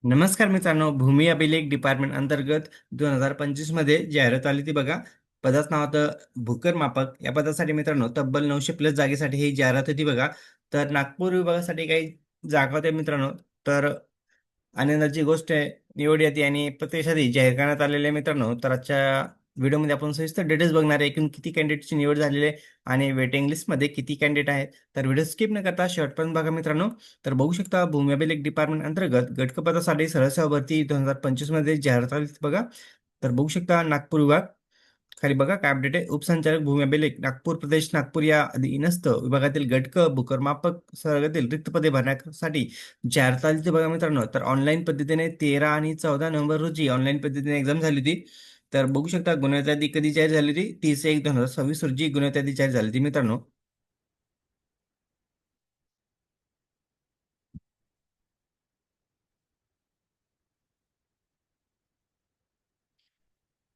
नमस्कार मित्रांनो, भूमी अभिलेख डिपार्टमेंट अंतर्गत 2025 मध्ये जाहिरात आली ती बघा. पदाचं नाव होतं भूकर मापक. या पदासाठी मित्रांनो तब्बल 900 प्लस जागेसाठी ही जाहिरात होती बघा. तर नागपूर विभागासाठी काही जागा होत्या मित्रांनो. तर आनंदाची गोष्ट आहे, निवड यादी आणि प्रत्यक्षात जाहीर करण्यात आलेले मित्रांनो. तर आजच्या व्हिडिओमध्ये आपण सविस्तर डिटेल्स बघणार आहे, एकूण किती कॅन्डिडेटची निवड झालेली आहे आणि वेटिंग लिस्टमध्ये किती कॅन्डिडेट आहेत. तर व्हिडिओ स्किप न करता शेवटपर्यंत बघा मित्रांनो. तर बघू शकता, भूमी अभिलेख डिपार्टमेंट अंतर्गत गटकपातासाठी सरळ सेवा भरती 2025 मध्ये जाहिरात आली बघा. तर बघू शकता नागपूर विभाग. खाली बघा काय अपडेट आहे. उपसंचालक भूमी अभिलेख नागपूर प्रदेश नागपूर या अधीनस्थ विभागातील गटक भूकरमापक संवर्गातील रिक्त पदे भरण्यासाठी जाहिरात आली होती बघा मित्रांनो. तर ऑनलाईन पद्धतीने 13 आणि 14 नोव्हेंबर रोजी ऑनलाईन पद्धतीने एक्झाम झाली होती. तर बघू शकता गुन्ह्याची यादी कधी जाहीर झाली होती. 30/1/2026 रोजी गुन्ह्याची यादी जाहीर झाली होती मित्रांनो.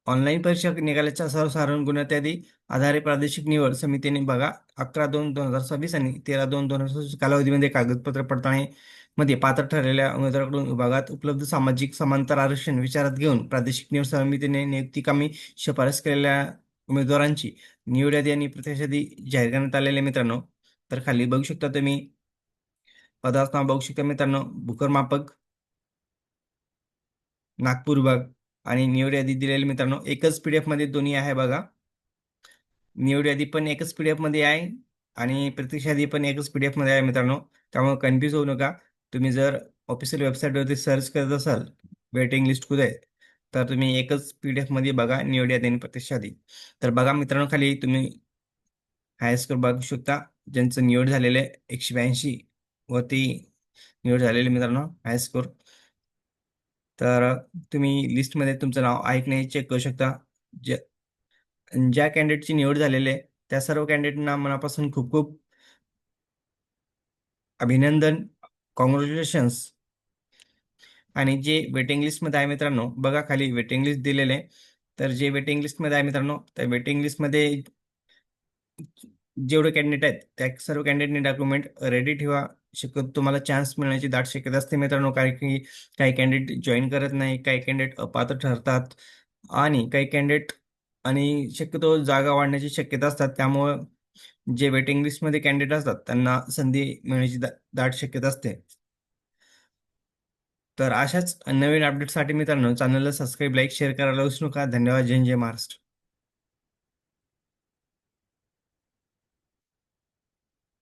ऑनलाईन परीक्षा निकालाच्या सर्वसाधारण गुन्ह्यात यादी आधारे प्रादेशिक निवड समितीने बघा 11/2/2026 आणि 13/2/2026 कालावधीमध्ये कागदपत्र पडताळणी मध्ये पात्र ठरलेल्या उमेदवाराकडून विभागात उपलब्ध सामाजिक समांतर आरक्षण विचारात घेऊन प्रादेशिक निवड समितीने नियुक्तीकामी शिफारस केलेल्या उमेदवारांची निवड यादी आणि प्रत्यक्ष यादी जाहीर करण्यात आलेले मित्रांनो. तर खाली बघू शकता तुम्ही पदाचं नाव बघू शकता मित्रांनो. भूकरमापक नागपूर विभाग आणि निवड यादी दिलेली मित्रांनो. एकच पीडीएफ मध्ये दोन्ही आहे बघा. निवड यादी पण एकच पीडीएफ मध्ये आहे आणि प्रत्यक्ष यादी पण एकच पीडीएफ मध्ये आहे मित्रांनो. त्यामुळे कन्फ्यूज होऊ नका. तुम्ही जर ऑफिशियल वेबसाईटवरती सर्च करत असाल वेटिंग लिस्ट कुठे आहे, तर तुम्ही एकच पीडीएफ मध्ये बघा निवड यादी आणि प्रत्यक्ष यादी. तर बघा मित्रांनो, खाली तुम्ही हाय स्कोर बघू शकता. ज्यांचं निवड झालेलं आहे 182 वरती निवड झालेली मित्रांनो हाय स्कोर. तर तुम्ही लिस्टमध्ये तुमचं नाव आहे की नाही चेक करू शकता. ज्या ज्या कॅन्डिडेटची निवड झालेली आहे त्या सर्व कॅन्डिडेटना मनापासून खूप खूप अभिनंदन, कॉंग्रॅच्युलेशन्स. आणि जे वेटिंग लिस्टमध्ये आहे मित्रांनो, बघा खाली वेटिंग लिस्ट दिलेले आहे. तर जे वेटिंग लिस्टमध्ये आहे मित्रांनो, त्या वेटिंग लिस्टमध्ये जेवढे कॅन्डिडेट आहेत त्या सर्व कॅन्डिडेटने डॉक्युमेंट रेडी ठेवा. शक्यतो तुम्हाला चान्स मिळण्याची दाट शक्यता असते मित्रांनो, कारण की काही कॅन्डिडेट जॉईन करत नाही, काही कॅन्डिडेट अपात्र ठरतात आणि काही कॅन्डिडेट आणि शक्यतो जागा वाढण्याची शक्यता असतात. त्यामुळं जे वेटिंग लिस्टमध्ये कॅन्डिडेट असतात त्यांना संधी मिळण्याची दाट शक्यता असते. तर अशाच नवीन अपडेटसाठी मित्रांनो चॅनलला सबस्क्राईब, लाईक, शेअर करायला विसरू नका. धन्यवाद. जय जय महाराष्ट्र.